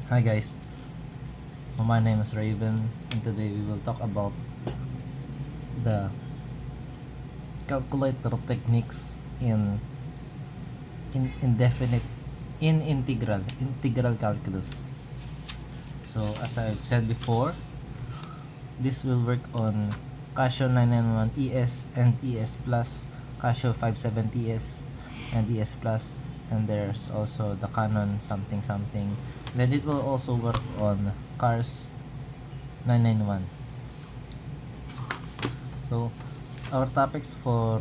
Hi guys, so my name is Raven and today we will talk about the calculator techniques in indefinite in integral calculus. So as I've said before, this will work on Casio 991 ES and ES Plus, Casio 570 ES and ES Plus, and there's also the Canon something something. Then it will also work on Cars 991. So our topics for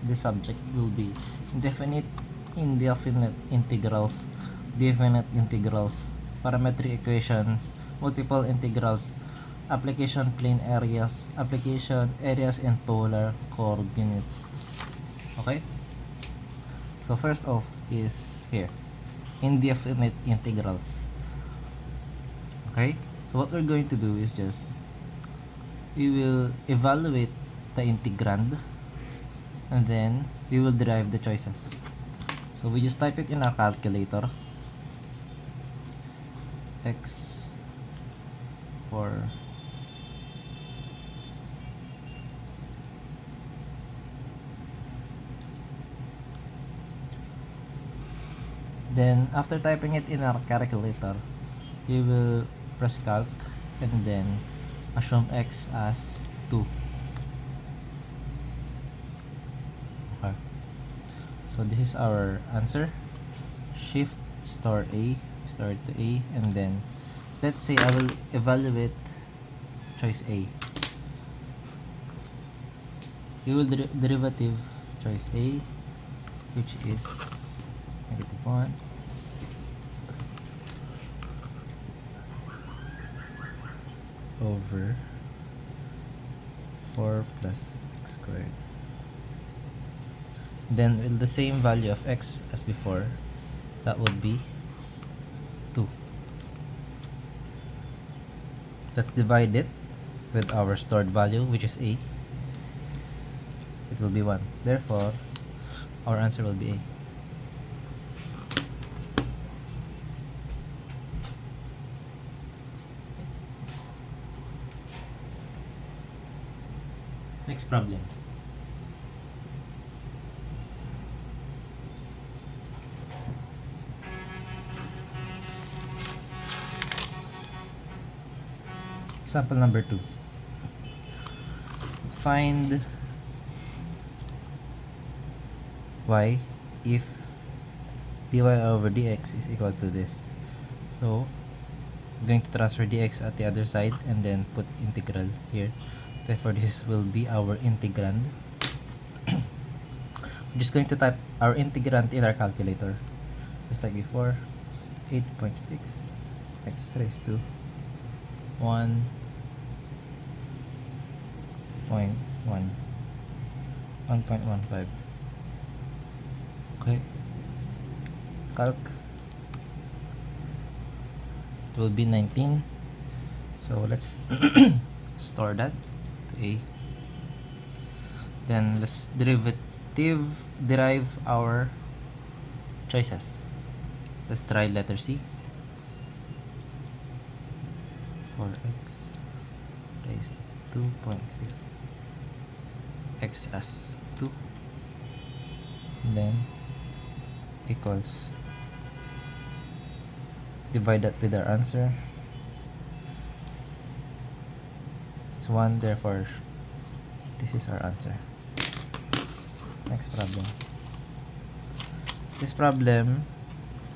this subject will be indefinite integrals, definite integrals, parametric equations, multiple integrals, application plane areas, application areas and polar coordinates. Okay? So first off is here, indefinite integrals. Okay? So what we're going to do is just we will evaluate the integrand and then we will derive the choices. So we just type it in our calculator, x for then after typing it in our calculator, we will press calc and then assume x as 2. Okay. So this is our answer. Shift store A, store it to A, and then let's say I will evaluate choice A. We will derivative choice A, which is -1 over 4 plus x squared. Then with the same value of x as before, that would be 2. Let's divide it with our stored value, which is a. It will be 1. Therefore, our answer will be a. Next problem. Example number 2. Find y if dy over dx is equal to this. So, I'm going to transfer dx at the other side and then put integral here. Therefore, this will be our integrand. We're just going to type our integrand in our calculator. Just like before, 8.6 x raised to 1.1 1.15. Okay, calc, it will be 19. So let's store that to a. Then let's derive our choices. Let's try letter C. 4x raised to 2.5, x as 2, and then equals, divide that with our answer. It's 1, therefore this is our answer. Next problem. This problem,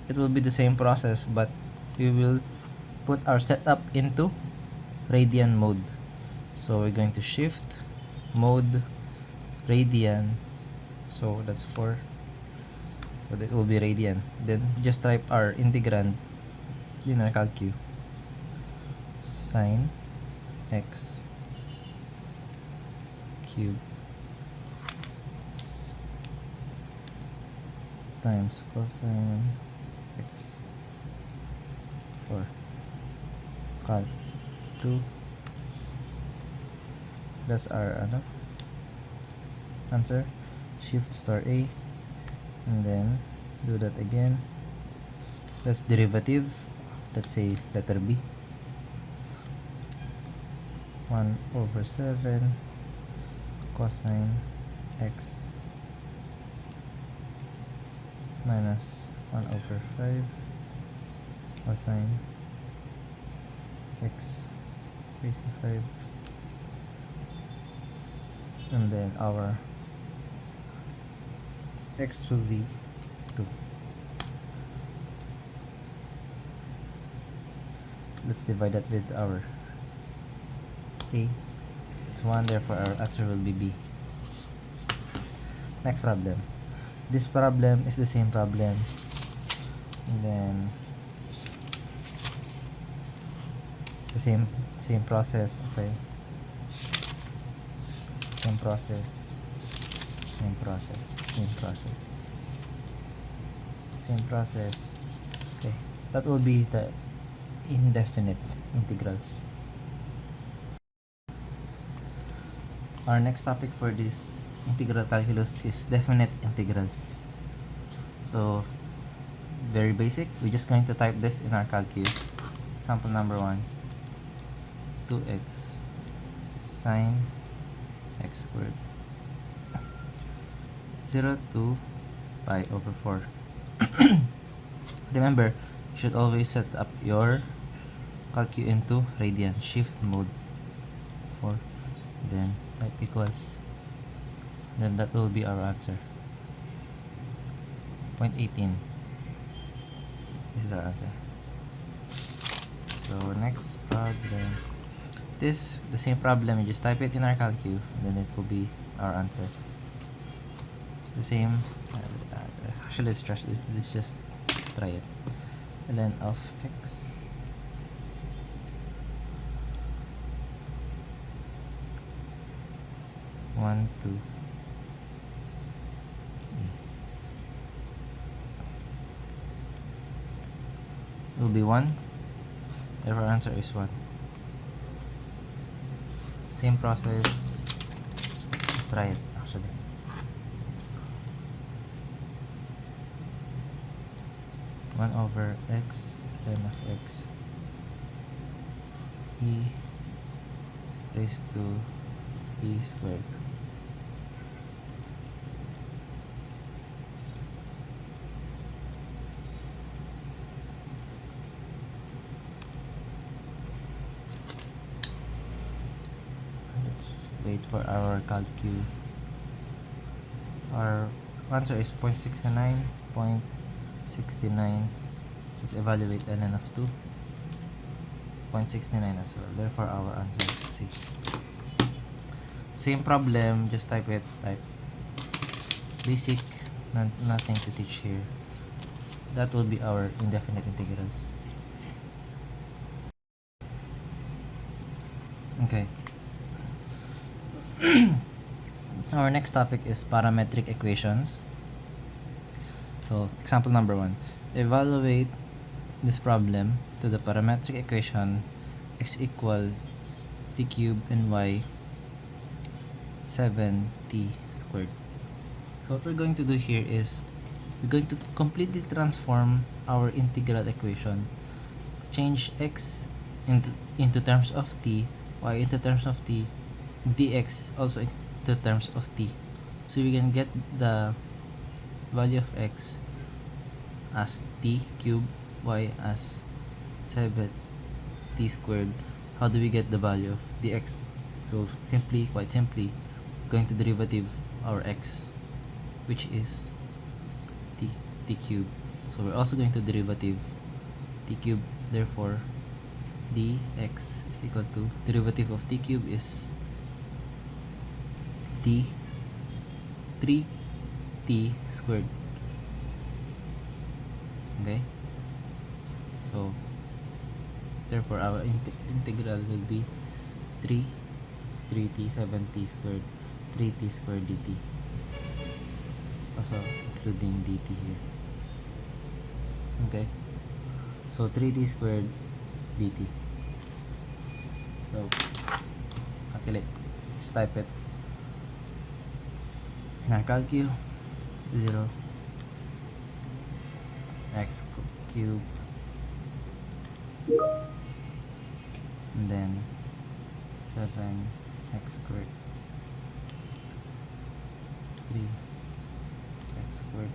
it will be the same process, but we will put our setup into radian mode. So we're going to shift mode radian, so that's 4, so that will be radian. Then just type our integrand in our calcu, sine x cube times cosine x fourth, calc 2. That's our answer. Shift star A and then do that again. That's derivative let's say letter B. 1/7 cosine x minus 1/5 cosine x raised to 5, and then our x will be 2. Let's divide that with our A. It's 1, therefore our answer will be B. Next problem. This problem is the same problem, and then the same process. Okay, same process. Okay, that will be the indefinite integrals. Our next topic for this integral calculus is definite integrals. So very basic, we're just going to type this in our calculus. Example number 1, 2x sine x squared 0 to pi over 4. Remember, you should always set up your calculus into radian, shift mode 4, then type equals, then that will be our answer, 0.18. This is our answer. So next problem, this the same problem, you just type it in our calculus, then it will be our answer. The same. Actually, let's just try it. ln of x one to will be 1. Therefore answer is 1. Same process. Let's try it actually. One over x ln of x e raised to e squared. Let's wait for our calculus. Our answer is 0.69. Let's evaluate ln of 2. 0.69 as well. Therefore our answer is C. Same problem, just type it. Type basic, nothing to teach here. That will be our indefinite integrals. Okay. Our next topic is parametric equations. So example number 1, evaluate this problem to the parametric equation x equal t cubed and y 7t squared. So what we're going to do here is we're going to completely transform our integral equation, change x into terms of t, y into terms of t, dx also into terms of t. So we can get the value of x as t cubed, y as 7t squared. How do we get the value of dx? So quite simply, going to derivative our x, which is t cubed. So we're also going to derivative t cubed. Therefore, dx is equal to derivative of t cubed is t 3t squared. Okay, so therefore our integral will be 3t 7t squared 3t squared dt, also including dt here. Okay, so 3t squared dt. So calculate, just type it in our calculus. 0 x cubed and then 7x squared 3x squared,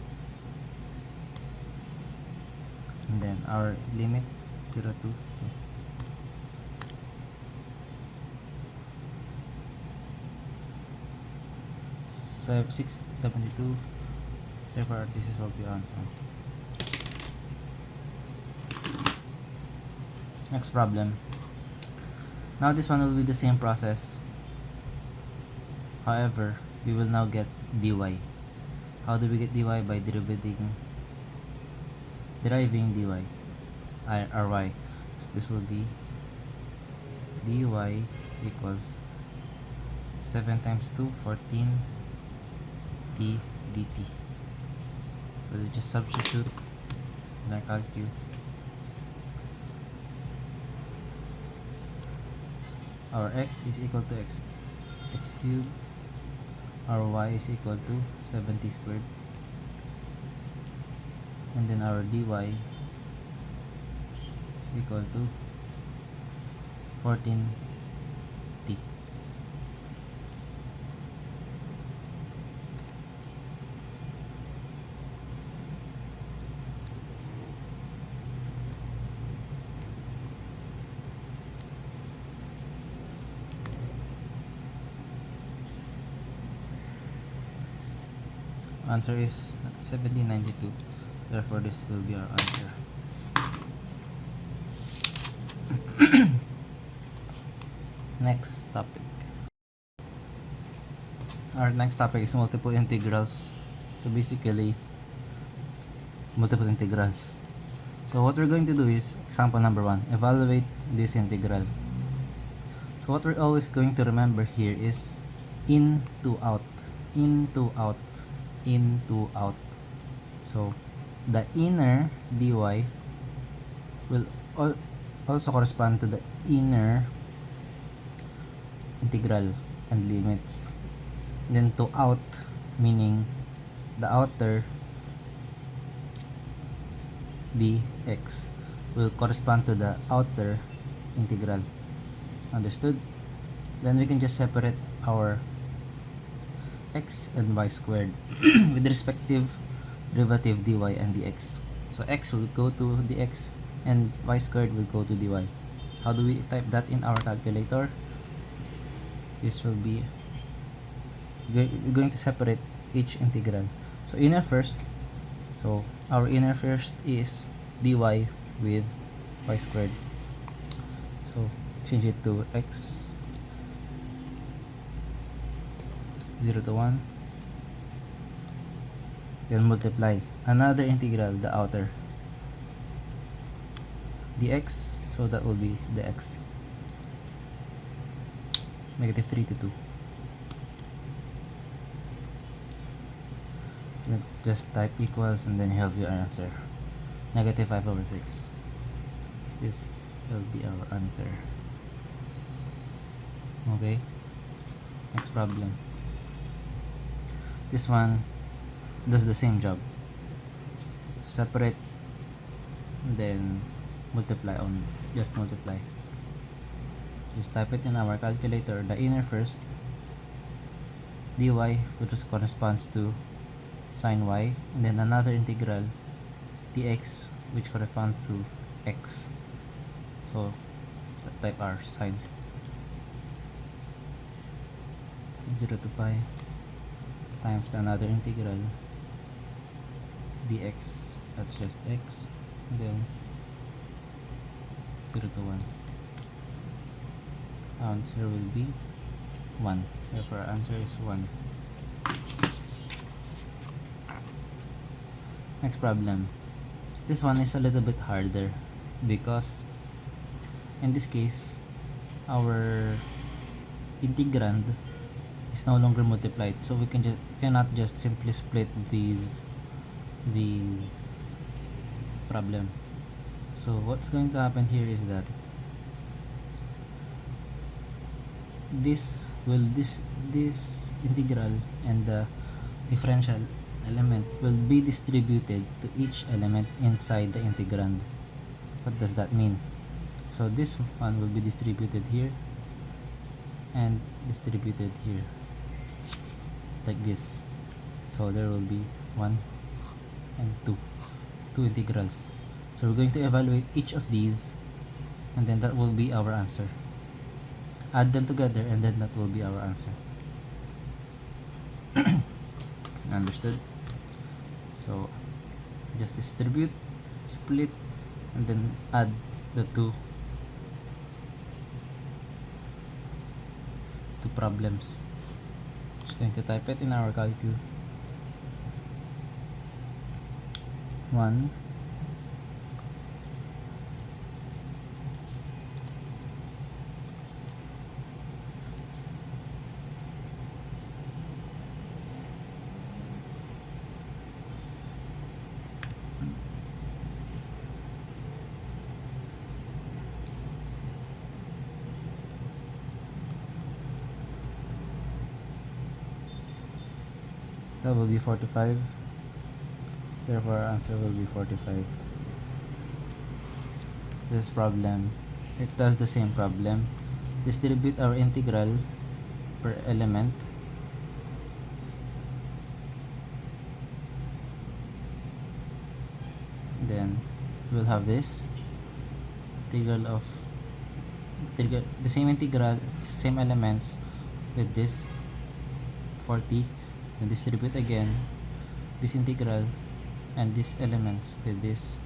and then our limits 0 to 2. So 672, therefore this is what we answer. Next problem. Now this one will be the same process. However, we will now get dy. How do we get dy? By deriving dy or y. So this will be dy equals 7 times 2, 14 t dt. So we just substitute in our calcul. Our x is equal to x cubed, our y is equal to 70 squared, and then our dy is equal to 14t. Answer is 1792. Therefore, this will be our answer. Next topic. Our next topic is multiple integrals. So basically, multiple integrals. So what we're going to do is, example number 1, evaluate this integral. So what we're always going to remember here is in to out, in to out, in to out. So the inner dy will also correspond to the inner integral and limits. Then to out, meaning the outer dx will correspond to the outer integral. Understood? Then we can just separate our x and y squared with respective derivative dy and dx. So x will go to dx and y squared will go to dy. How do we type that in our calculator? This will be, we're going to separate each integral. So inner first. So our inner first is dy with y squared. So change it to x 0 to 1, then multiply another integral, the outer dx, so that will be the x negative 3 to 2. Then just type equals and then you have your answer, negative 5 over 6. This will be our answer. Okay, next problem. This one does the same job. Separate, then multiply on, just multiply. Just type it in our calculator, the inner first, dy, which corresponds to sine y, and then another integral, dx, which corresponds to x. So type r, sine 0 to pi times another integral dx, that's just x, and then 0 to 1. Answer will be 1. Therefore answer is 1. Next problem. This one is a little bit harder because in this case our integrand is no longer multiplied, so we cannot just simply split these problem. So what's going to happen here is that this integral and the differential element will be distributed to each element inside the integrand. What does that mean? So this one will be distributed here and distributed here like this. So there will be 1 and 2 integrals. So we're going to evaluate each of these, and then that will be our answer. Add them together, and then that will be our answer. Understood? So just distribute, split, and then add the two problems. Just going to type it in our calculator. 1 that will be 45. Therefore our answer will be 45. This problem, it does the same problem. Distribute our integral per element. Then we'll have this integral of the same integral, same elements with this 40. Then distribute again this integral and these elements with this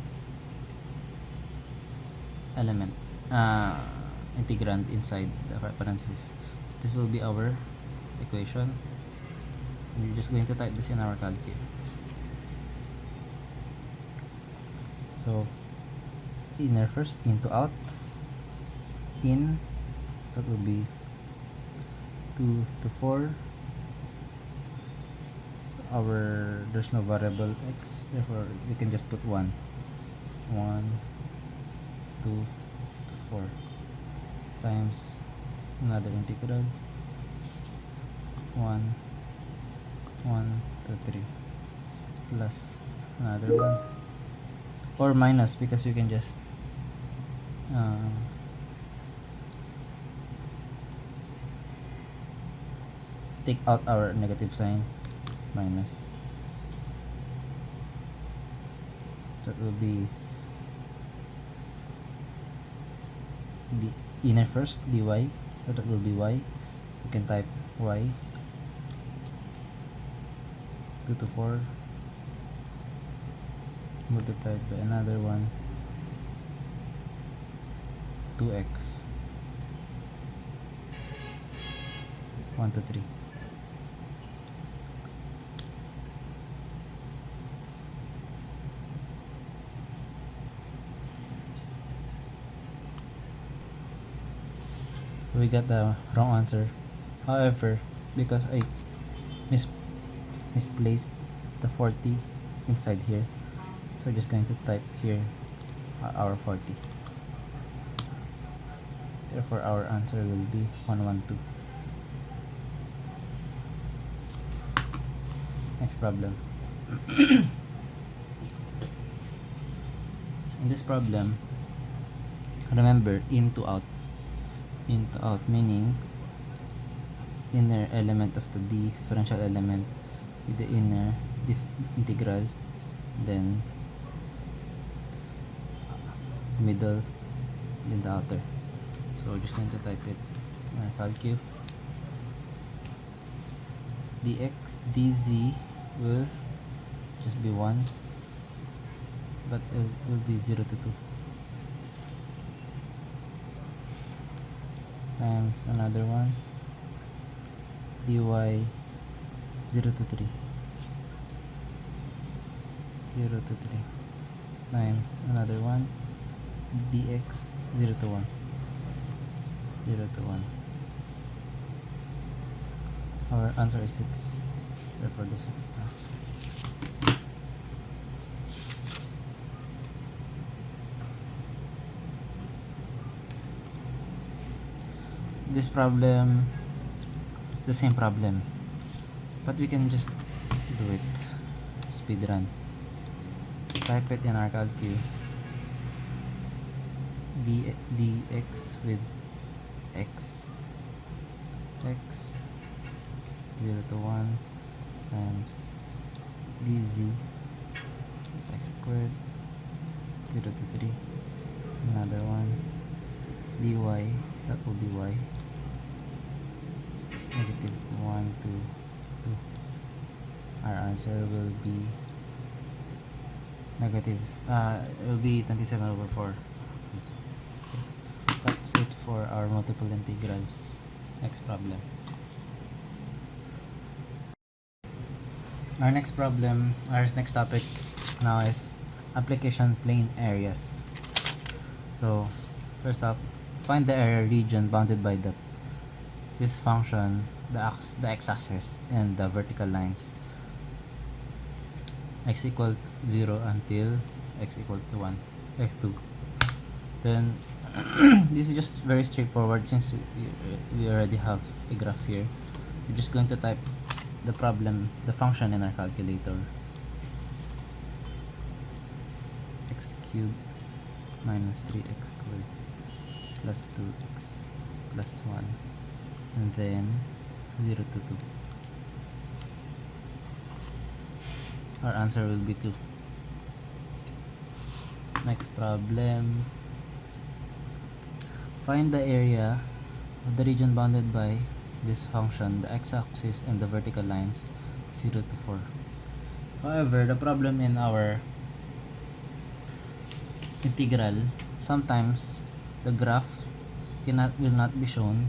element integrand inside the parentheses. So this will be our equation. And we're just going to type this in our calculator. So inner first, into out. In, that will be 2 to 4. So there's no variable x, therefore we can just put 1, 2 to 4 times another integral 1 to 3 plus another one, or minus, because you can just take out our negative sign, minus. That will be the inner first, dy, so that will be y. You can type y 2 to 4 multiplied by another one, 2x 1 to 3. So we got the wrong answer. However, because I misplaced the 40 inside here, so we're just going to type here our 40. Therefore our answer will be 112. Next problem. In this problem, remember in to out. In to out meaning inner element of the differential element with the inner integral, then middle, then the outer. So we're just going to type it in our calculator. dx dz will just be 1, but it will be 0 to 2 times another one, dy 0 to 3 times another one, dx 0 to 1. Our answer is 6. Therefore this answer. This problem is the same problem, but we can just do it speed run. Type it in our calculator. dx with x 0 to 1 times dz x squared 0 to 3, another one, dy, that will be y, negative 1 to 2. Our answer will be negative, it will be 27 over 4. That's it for our multiple integrals. Next problem. Our next topic now is application plane areas. So first up, find the area region bounded by this function, the x-axis and the vertical lines, x equal to 0 until x equal to 1, x2. Then this is just very straightforward since we already have a graph here. We're just going to type the function in our calculator. X cubed minus 3x squared plus 2x plus 1, and then 0 to 2. Our answer will be 2. Next problem. Find the area of the region bounded by this function, the x-axis and the vertical lines 0 to 4. However, the problem in our integral, sometimes the graph will not be shown.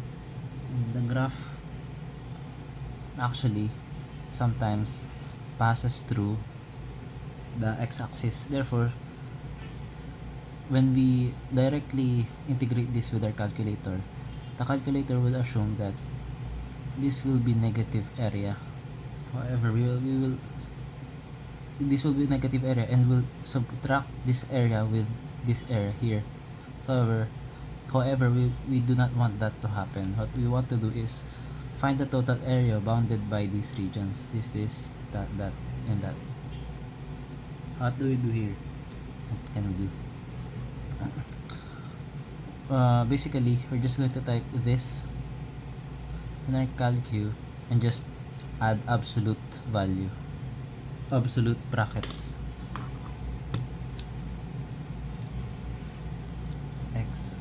The graph actually sometimes passes through the x-axis. Therefore, when we directly integrate this with our calculator, the calculator will assume that this will be negative area. However, this will be negative area and we'll subtract this area with this area here. However, we do not want that to happen. What we want to do is find the total area bounded by these regions, this, that, and that. What do we do here? What can we do? Basically, we're just going to type this in our calcu and just add absolute value, absolute brackets, x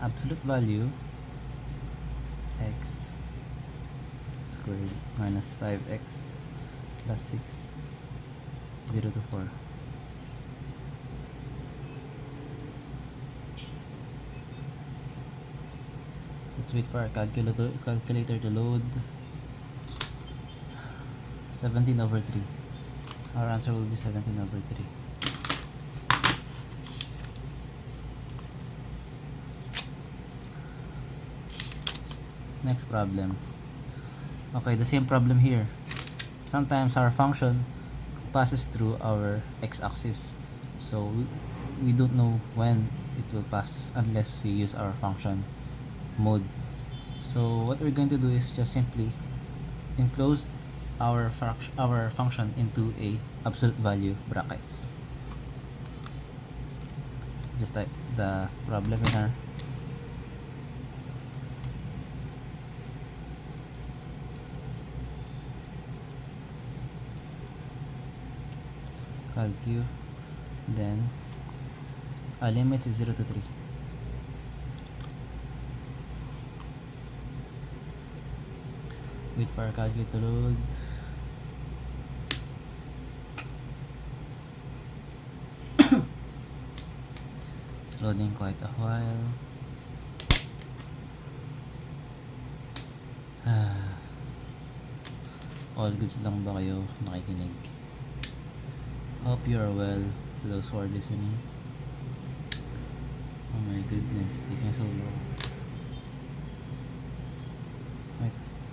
absolute value x squared minus 5x plus 6 0 to 4. Let's wait for our calculator to load. 17 over 3. Our answer will be 17 over 3. Next problem. Okay, the same problem here. Sometimes our function passes through our x-axis, so we don't know when it will pass unless we use our function mode. So what we're going to do is just simply enclose our function into a absolute value brackets. Just type the problem in our calcu, then our limit is 0 to 3. Wait for our calculator to load. It's loading quite a while. All goods lang ba kayo nakikinig? Hope you are well, to those who are listening. Oh my goodness, taking so long.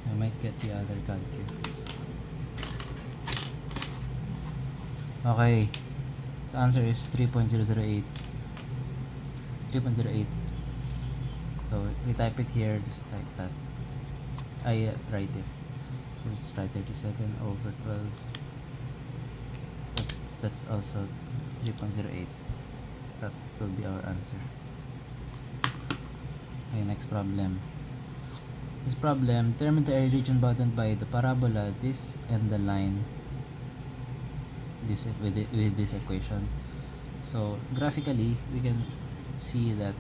I might get the other calcu. Okay, so answer is 3.008. 3.08. So we type it here, just type that. I write it. Let's try 37 over 12. That's also 3.08. That will be our answer. Okay, next problem. This problem, determine the area region bounded by the parabola, this and the line, this with this equation. So graphically, we can see that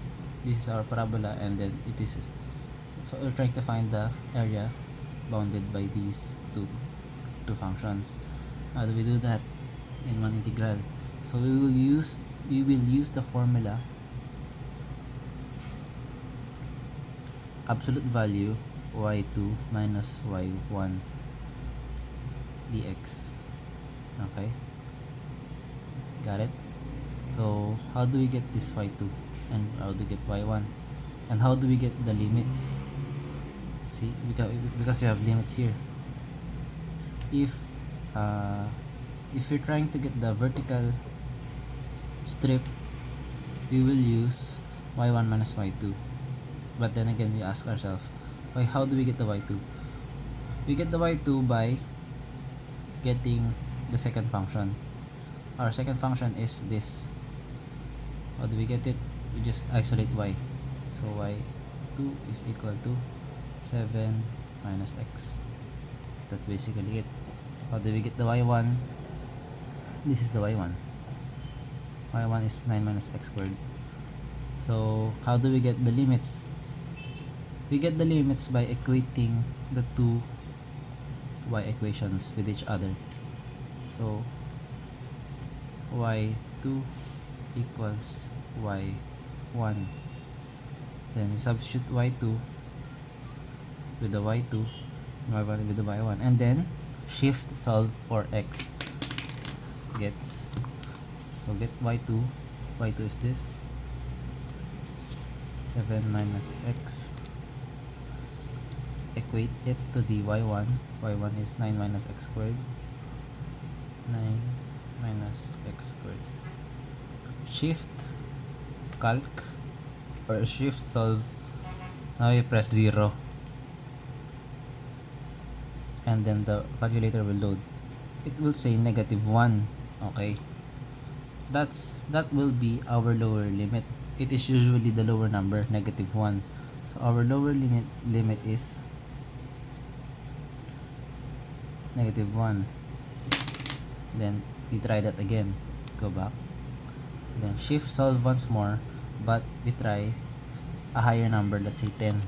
this is our parabola, and then it is we're trying to find the area bounded by these two functions. How do we do that in one integral? So we will use the formula absolute value y2 minus y1 dx. Okay, got it? So how do we get this y2, and how do we get y1, and how do we get the limits? See, because we have limits here. If you're trying to get the vertical strip, we will use y1 minus y2. But then again, we ask ourselves, why? How do we get the y2? We get the y2 by getting the second function. Our second function is this. How do we get it? We just isolate y. So y2 is equal to 7 minus x. That's basically it. How do we get the y1? This is the y1. y1 is 9 minus x squared. So how do we get the limits? We get the limits by equating the two y equations with each other. So y2 equals y1. Then we substitute y2 with the y2, y1 with the y1, and then shift solve for x. Gets, so get y2 is this 7 minus x, equate it to the y1 is 9 minus x squared, 9 minus x squared. Shift calc or shift solve. Now you press 0, and then the calculator will load. It will say -1. Okay, that will be our lower limit. It is usually the lower number, -1. So our lower limit is -1. Then we try that again. Go back. Then shift solve once more, but we try a higher number, let's say 10.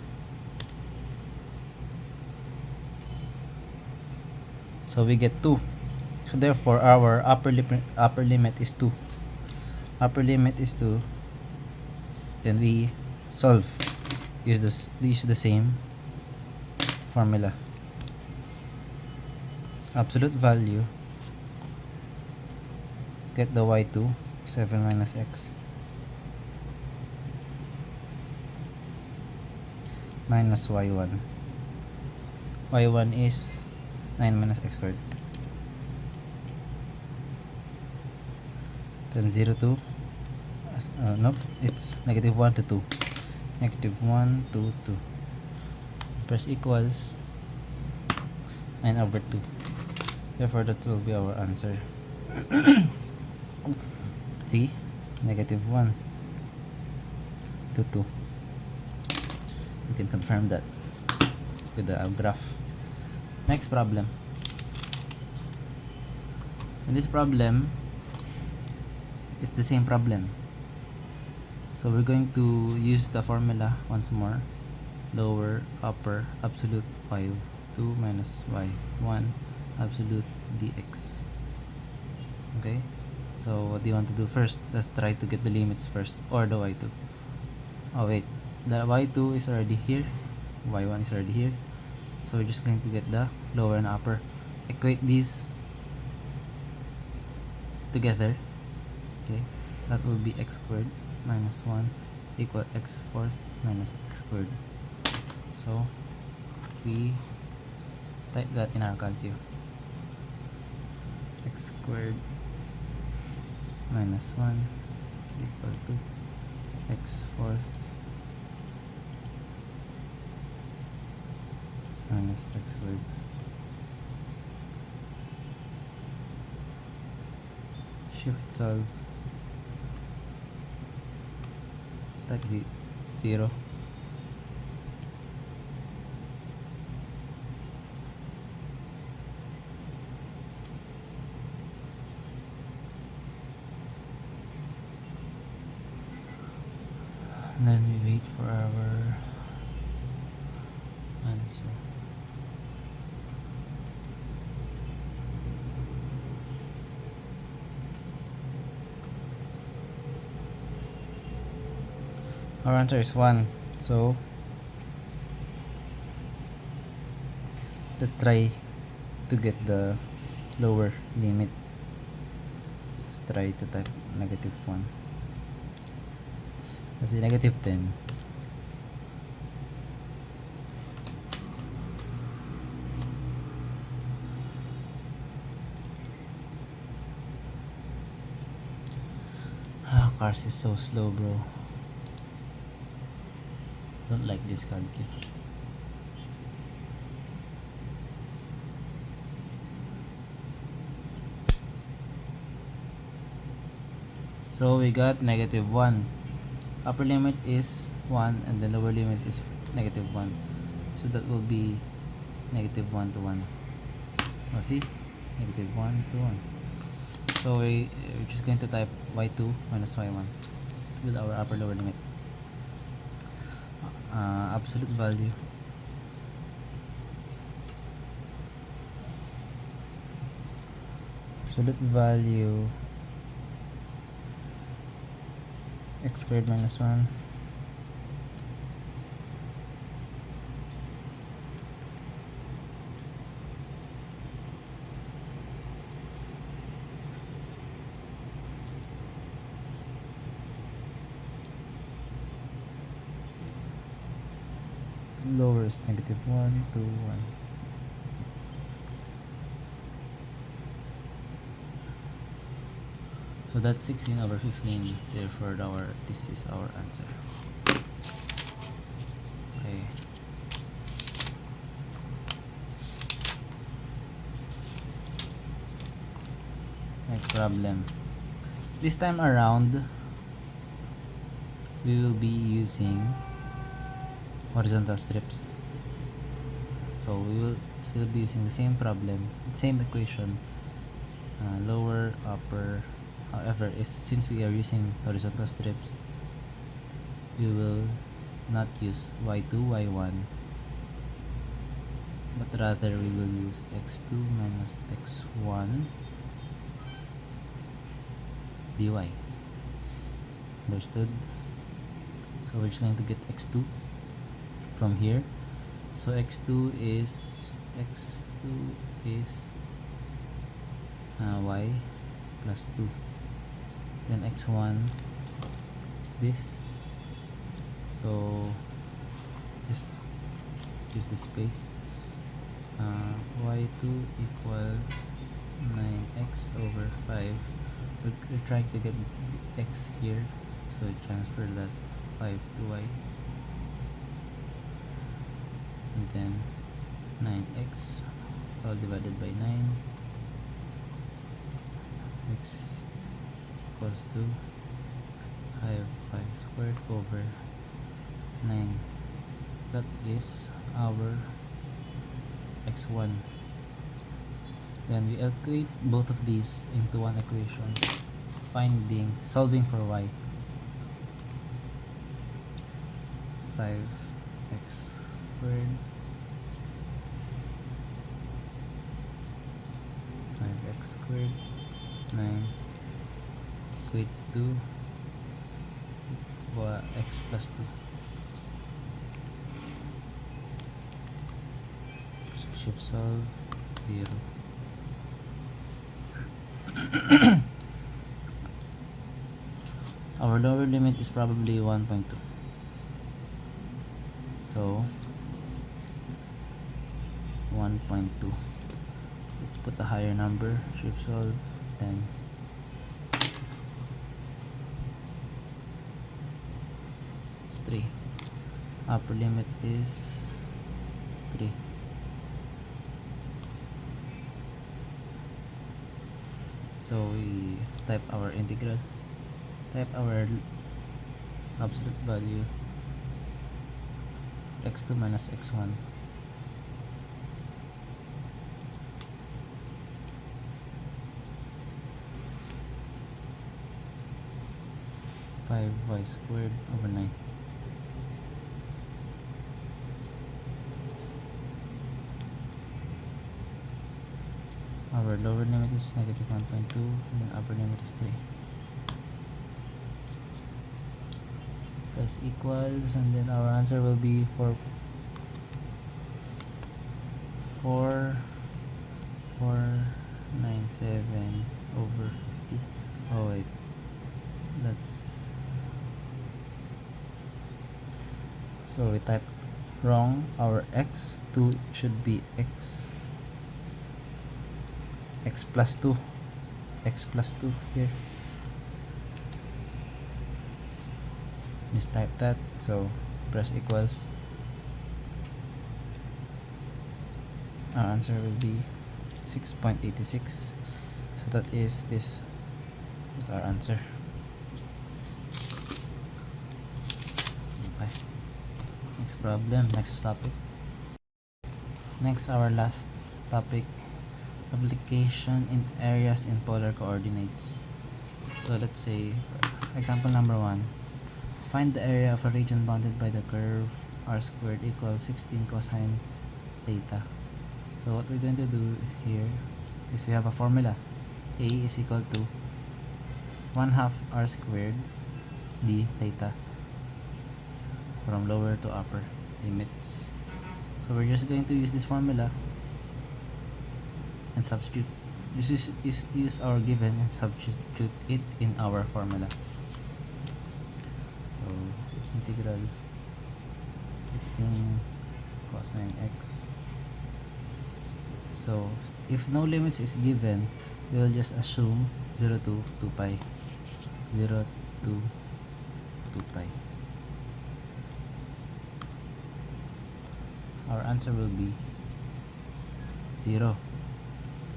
So we get 2. So therefore our upper limit is 2. Upper limit is 2. Then we solve. Use the same formula. Absolute value, get the y2, 7 minus x, minus y1. y1 is 9 minus x squared. Then 0 to nope, it's -1 to 2. -1 to 2. Press equals 9/2. Therefore that will be our answer. See, -1 to 2. We can confirm that with the graph. Next problem. In this problem, it's the same problem. So we're going to use the formula once more. Lower, upper, absolute y2 minus y1, absolute dx. Okay, so what do you want to do first? Let's try to get the limits first, or the y2. Oh wait, the y2 is already here, y1 is already here, so we're just going to get the lower and upper. Equate these together. Okay, that will be x squared minus 1 equal x fourth minus x squared. So we type that in our calculator. X squared minus 1 is equal to x fourth minus x squared. Shift solve. type 0. And then we wait for our answer. Our answer is 1. So let's try to get the lower limit. Let's try to type -1. Let's say -10. Cars is so slow, bro. Don't like this calcul. So we got -1. Upper limit is 1 and the lower limit is -1. So that will be -1 to 1. Oh, see? -1 to 1. So we're just going to type y2 minus y1 with our upper lower limit. Absolute value. Absolute value x squared minus 1 lower is -1 to 1. So that's 16/15. Therefore this is our answer. Okay. Next problem. This time around we will be using horizontal strips. So we will still be using the same problem, same equation, lower, upper. However, since we are using horizontal strips, we will not use y2, y1, but rather we will use x2 minus x1 dy. Understood? So we're just going to get x2 from here. So x2 is y plus 2. Then x1 is this. So just use the space. Y2 equal 9x over 5. We're trying to get the x here, so transfer that 5 to y, and then 9x all divided by 9, x equals to 5y squared over 9. That is our x1. Then we equate both of these into one equation, solving for y. 5x squared 5x squared 9 equate to x plus 2. So shift solve 0. Our lower limit is probably 1.2. So 1.2. Let's put a higher number. Shift solve 10. It's 3. Upper limit is 3. So we type our integral, type our absolute value x2 minus x1. Five y squared over 9. Our lower limit is negative 1.2 and then upper limit is 3. Press equals and then our answer will be 497 over 50. Oh wait, that's, so we type wrong. Our x2 should be x plus 2 here. Mistype that, so press equals. Our answer will be 6.86. So that is this is our answer. Okay, next problem, next topic. Next, our last topic, application in areas in polar coordinates. So let's say example number 1, find the area of a region bounded by the curve r squared equals 16 cosine theta. So what we're going to do here is we have a formula. A is equal to 1/2 r squared d theta from lower to upper limits. So we're just going to use this formula and substitute. Use our given and substitute it in our formula. So integral 16 cosine x. So if no limits is given, we will just assume 0 to 2 pi. 0 to 2 pi. Our answer will be 0.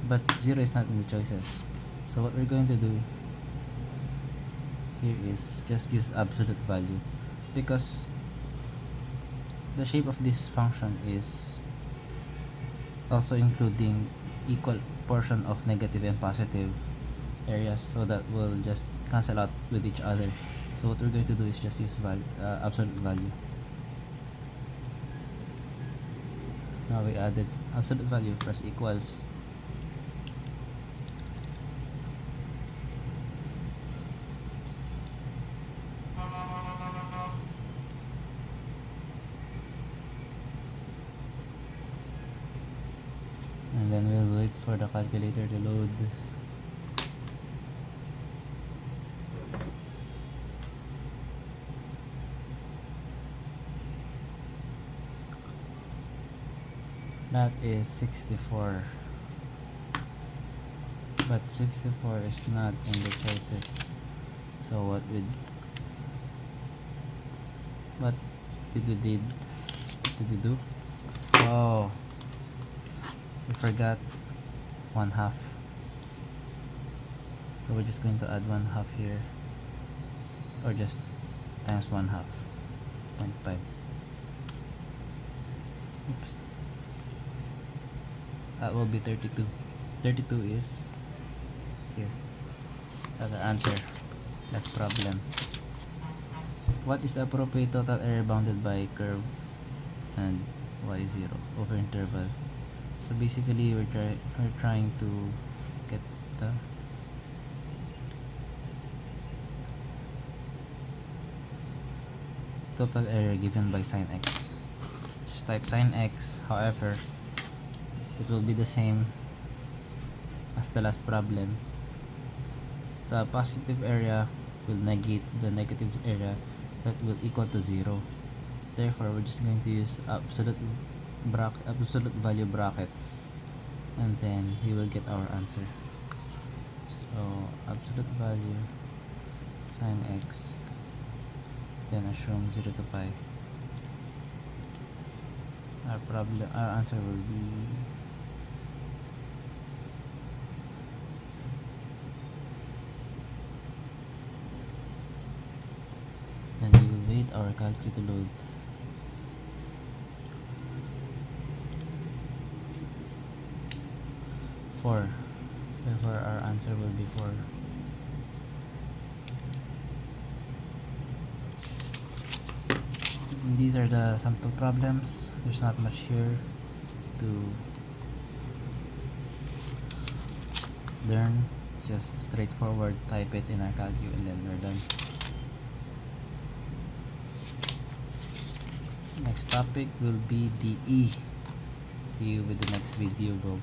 But 0 is not in the choices. So what we're going to do here is just use absolute value, because the shape of this function is also including equal portion of negative and positive areas, so that will just cancel out with each other. So what we're going to do is just use absolute value. Now we added absolute value, press equals. And then we'll wait for the calculator to load. That is 64, but 64 is not in the choices. So what did we do? Oh, we forgot 1/2. So we're just going to add 1/2 here, or just times 1/2, 0.5. Oops. That will be 32. 32 is here. That's our answer. Next problem. What is the appropriate total area bounded by curve and y0 over interval? So basically we're trying to get the total area given by sine x. Just type sine x, however it will be the same as the last problem. The positive area will negate the negative area, that will equal to 0. Therefore we're just going to use absolute value brackets, and then we will get our answer. So absolute value sine x, then assume 0 to pi. Our answer will be and you our calculator to load. Four. Therefore our answer will be 4. These are the sample problems. There's not much here to learn. It's just straightforward. Type it in our calculator and then we're done. Next topic will be DE. See you with the next video, bro.